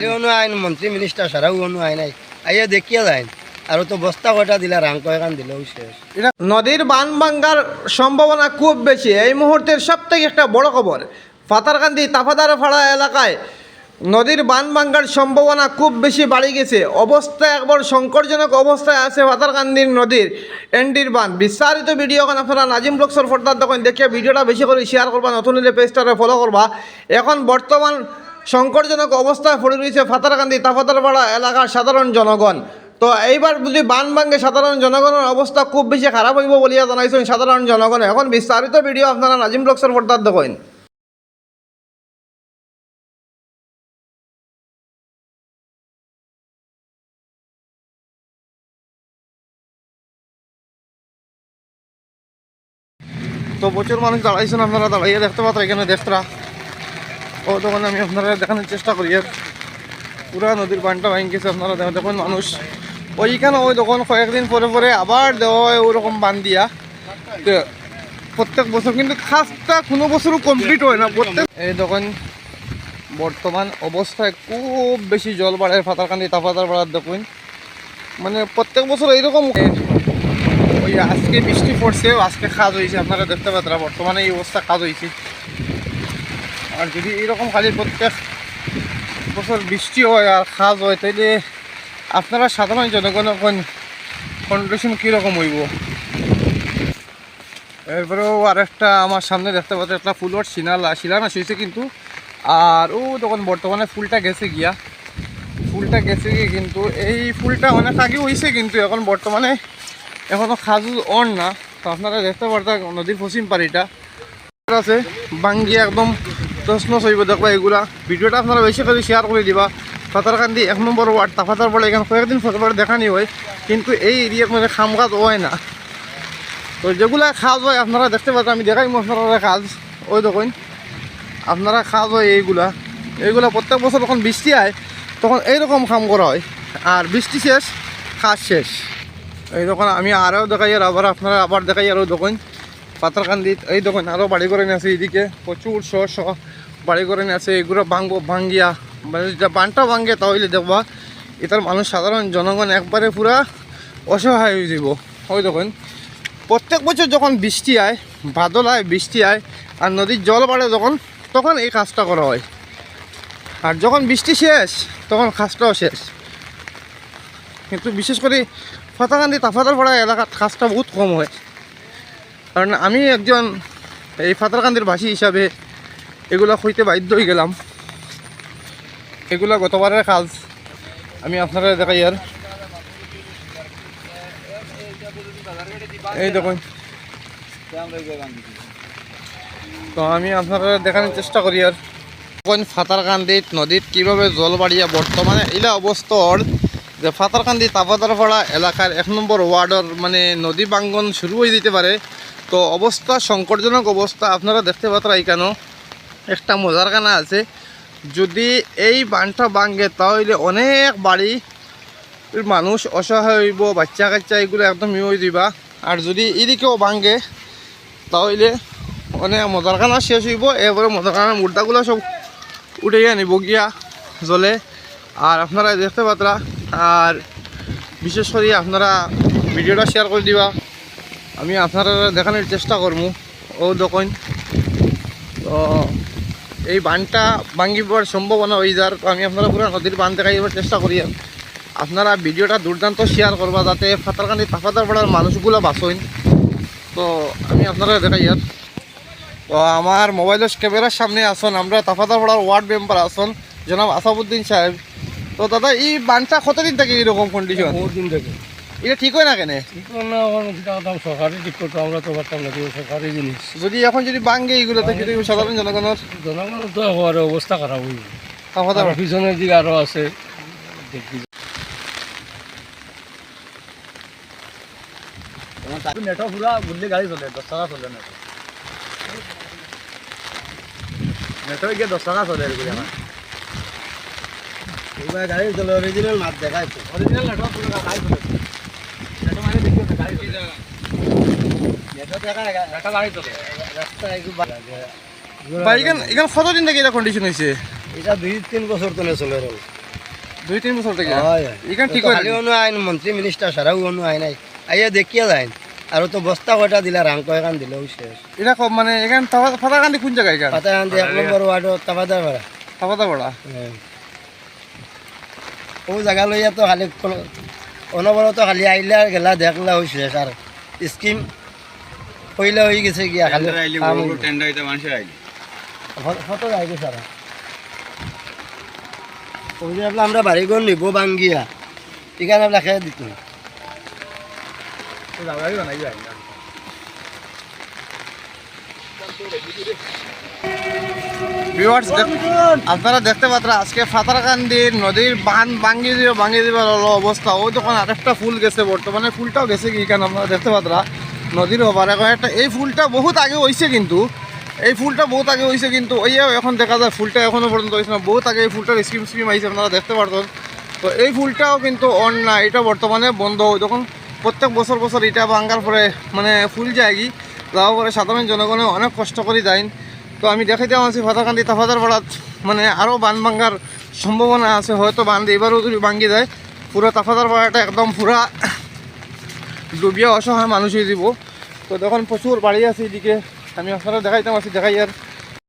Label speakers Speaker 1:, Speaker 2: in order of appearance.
Speaker 1: আইন মন্ত্রী মিনিস্টার সারাও আইন নাই আইয়া দেখিয়া যায় আর তো বস্তা কয়টা দিলা রাং কয়খান দিলেও শেষ।
Speaker 2: নদীর বান ভাঙ্গার সম্ভাবনা খুব বেশি। এই মুহূর্তের সবথেকে একটা বড় খবর, পাতারকান্দি তাফাদারপাড়া এলাকায় নদীর বান ভাঙ্গার সম্ভাবনা খুব বেশি বাড়ি গেছে। অবস্থা একবার সংকটজনক অবস্থায় আছে পাতারকান্দির নদীর এন্ডির বান। বিস্তারিত ভিডিও এখন আপনারা নাজিম ব্লগসের ফর্দার দেখুন, দেখে ভিডিওটা বেশি করে শেয়ার করবা, নতুন হলে পেজটারে ফলো করবা। এখন বর্তমান সংকটজনক অবস্থায় পড়ে রয়েছে পাতারকান্দি তাফাদারপাড়া এলাকার সাধারণ জনগণ। তো এইবার যদি বান ভাঙ্গে সাধারণ জনগণের অবস্থা খুব বেশি খারাপ হইব বলিয়া জানাইছেন সাধারণ জনগণ। এখন বিস্তারিত ভিডিও আপনারা নাজিম ব্লগসের ফর্দার দেখুন। তো প্রচুর মানুষ দাঁড়াইছেন, আপনারা দাঁড়াইয়ে দেখতে পাত্র এখানে দেখতরা। ও তখন আমি আপনারা দেখানোর চেষ্টা করি। পুরা নদীর বানটা ভেঙে গেছে, আপনারা দেখুন মানুষ ওইখানে ওই তখন কয়েকদিন পরে পরে আবার দেওয়া হয় ওরকম বান দিয়া প্রত্যেক বছর, কিন্তু খাসটা কোনো বছরও কমপ্লিট হয় না প্রত্যেক। এই তখন বর্তমান অবস্থায় খুব বেশি জল বাড়ে পাতারকান্দি তাফাদারপাড়ার দেখুন, মানে প্রত্যেক বছর এইরকম। ওই আজকে বৃষ্টি পড়ছে, আজকে খাজ হয়েছে, আপনারা দেখতে পাত্রা বর্তমানে এই অবস্থা খাজ হয়েছে। আর যদি এইরকম খালি প্রত্যেক বছর বৃষ্টি হয় আর খাজ হয়, তাইলে আপনারা সাধারণ জনগণের কন্ডিশন কীরকম হইব। এরপরেও আরেকটা আমার সামনে দেখতে পাচ্ছি একটা ফুলর শিলান্যাস হয়েছে কিন্তু। আর ও তখন বর্তমানে ফুলটা গেছে গিয়া, কিন্তু এই ফুলটা অনেক আগে হয়েছে, কিন্তু এখন বর্তমানে এখনও খাজ অন না। তো আপনারা দেখতে পারতেন নদীর পশ্চিম পাড়িটা আছে ভাঙ্গিয়া একদম তছনছ হইব দেখবা। এগুলা ভিডিওটা আপনারা বেশি করে শেয়ার করে দিবা। পাতারকান্দি 1 নম্বর ওয়ার্ড তাফাদারপাড়া, এখানে কয়েকদিন পরে দেখানি হয়, কিন্তু এই এরিয়ার মধ্যে খাম কাজ হয় না। তো যেগুলা খাজ হয় আপনারা দেখতে পাচ্ছেন, আমি দেখাই আপনারা কাজ ওই দেখুন আপনারা খাজ হয় এইগুলা প্রত্যেক বছর যখন বৃষ্টি হয় তখন এইরকম কাম করা হয়, আর বৃষ্টি শেষ খাজ শেষ। এই তখন আমি আরও দেখাই, আর আপনারা আবার দেখাই। আরও দেখুন পাতারকান্দিত এই দেখুন আরও বাড়ি করে নিয়ে আছে, এইদিকে প্রচুর শহ বাড়ি করে নিয়ে আছে। এগুলো ভাঙ্গিয়া মানে যেটা বানটা ভাঙ্গে তাহলে দেখবা এটার মানুষ সাধারণ জনগণ একবারে পুরা অসহায় হয়ে যাব। ওই দেখুন প্রত্যেক বছর যখন বৃষ্টি হয়, বাদল হয়, বৃষ্টি হয় আর নদীর জল বাড়ে তখন এই কাজটা করা হয়। আর যখন বৃষ্টি শেষ তখন কাজটাও শেষ। কিন্তু বিশেষ করে পাতারকান্দি তাফাদারপাড়া এলাকার কাজটা বহুত কম হয়, কারণ আমি একজন এই পাতারকান্দির ভাষী হিসাবে এগুলা হইতে বাধ্য হয়ে গেলাম। এগুলা গতবারের কাজ আমি আপনারা দেখাই। আর এই দেখুন তো আমি আপনারা দেখানোর চেষ্টা করি। আর এখন পাতারকান্দিত নদীত কীভাবে জল বাড়িয়া বর্তমানে এলা অবস্থার যে পাতারকান্দি তাফাদারপাড়া এলাকার 1 নম্বর ওয়ার্ডের মানে নদী ভাঙ্গন শুরু হয়ে যেতে পারে। তো অবস্থা সংকটজনক অবস্থা, আপনারা দেখতে পাত্রা। এখানে একটা মজার কানা আছে, যদি এই বানটা ভাঙ্গে তাহলে অনেক বাড়ি মানুষ অসহায় হইব, বাচ্চা কাচ্চা এগুলো একদম হয়ে দিবা। আর যদি এদিকেও ভাঙ্গে তাহলে অনেক মজার কানা শেষ হইব। এরপরে মজার কানার মুর্দাগুলো সব উঠে নিব গিয়া জলে। আর আপনারা দেখতে পাত্রা, আর বিশেষ করে আপনারা ভিডিওটা শেয়ার করে দিবা, আমি আপনারা দেখানোর চেষ্টা করবো। ও দেখুন তো এই বানটা ভাঙ্গিবার সম্ভাবনা হয়ে যার, তো আমি আপনারা পুরো নদীর বান দেখাইবার চেষ্টা করি। আপনারা ভিডিওটা দুর্দান্ত শেয়ার করবা যাতে পাতারকান্দি তাফাদারপাড়ার মানুষগুলো বাঁচেন। তো আমি আপনারা দেখাই। আর তো আমার মোবাইলের ক্যামেরার সামনে আসুন আমরা তাফাদারপাড়ার ওয়ার্ড মেম্বার আসুন জনাব আসাবউদ্দিন সাহেব। তো দাদা এই বানটা কতদিন থেকে এরকম কন্ডিশন?
Speaker 1: বহুত দিন থেকে
Speaker 2: এটা ঠিক হয় না কেন?
Speaker 1: সরকারি ঠিক করতো, আমরা তো পারতাম না, সরকারি জিনিস
Speaker 2: যদি এখন যদি ভাঙ্গে এইগুলো থেকে সাধারণ জনগণের
Speaker 1: তো অবস্থা খারাপ হইব।
Speaker 2: তাফাদারপাড়া
Speaker 1: পিছনের দিকে আরো আছে দেখবি। নেটও পুরা বুঝলে গাড়ি চলে 10 টাকা চলে নেটও গিয়ে 10 টাকা চলে আমার এইবার গাড়ি চলে। অরিজিনাল মাছ দেখায় তো, অরিজিনাল নেটও পুরো গাড়ি চলে। নেটও মানে দেখি গাড়ি চলে, নেটও দেখা একটা গাড়ি চলে রাস্তা একটু
Speaker 2: ভাই। এখানে কতদিন থেকে এটা কন্ডিশন হয়েছে?
Speaker 1: এটা 2-3 বছর তো চলে রল।
Speaker 2: 2-3 বছর থেকে
Speaker 1: হয়
Speaker 2: এখান ঠিক করে
Speaker 1: খালি অনু আইন মন্ত্রী মিনিস্টার সারাও অনু আইন নাই আইয়া দেখিয়া যায় আর তো বস্তা কয়টা দিলা রাং কয়খান দিলেও শেষ
Speaker 2: এটা মানে এখান ফাতাকান্দি কোন জায়গায় এখান
Speaker 1: পাতাখান দিয়ে 1 নম্বর ওয়ার্ডও তাবাদার পাড়া
Speaker 2: ফাতাপাড়া
Speaker 1: ও জায়গা লইয়া তো খালি অনবরত খালি আইলে আর গেলা দেখলা হই শেষ আর স্কিম কইলে হয়ে গেছে গিয়া খালি
Speaker 3: টেন্ডার হইতে মানুষের আইলে
Speaker 1: ফটো আইবে সারা ওই যে আমরা বাড়িঘর নিব বাঙ্গিয়া এখানে আমরা খেয়ে দিত
Speaker 2: ভিউয়ার্স আপনারা দেখতে পাচ্ছেন আজকে ফাতারকান্দির নদীর বাঁধ ভাঙিয়ে দিবার হলো অবস্থা ওই তখন আরেকটা ফুল গেছে বর্তমানে ফুলটাও গেছে কি কেন আপনারা দেখতে পাচ্ছেন নদীর ওপারে একটা এই ফুলটা বহুত আগে হয়েছে কিন্তু এই ফুলটা বহুত আগে হয়েছে কিন্তু ওইও এখন দেখা যায় ফুলটা এখনো পর্যন্ত হয়েছে না বহুত আগে এই ফুলটার স্কিম আইছে আপনারা দেখতে পারতেন তো এই ফুলটাও কিন্তু অন না এটা বর্তমানে বন্ধ হয় তখন প্রত্যেক বছর এটা ভাঙ্গার পরে মানে ফুল যায় কি যাওয়ার পরে সাধারণ জনগণে অনেক কষ্ট করে যায় তো আমি দেখাইতে আছি ফাতাকান্দি তাফাদার পাড়াত মানে আরও বান ভাঙ্গার সম্ভাবনা আছে হয়তো বান এবারও যদি ভাঙ্গি যায় পুরো তাফাদার পাড়াটা একদম পুরা ডুবিয়া অসহায় মানুষ হয়ে দিব তো তখন প্রচুর বাড়ি আছে এদিকে আমি আপনারা দেখাইতাম আছি দেখাই আর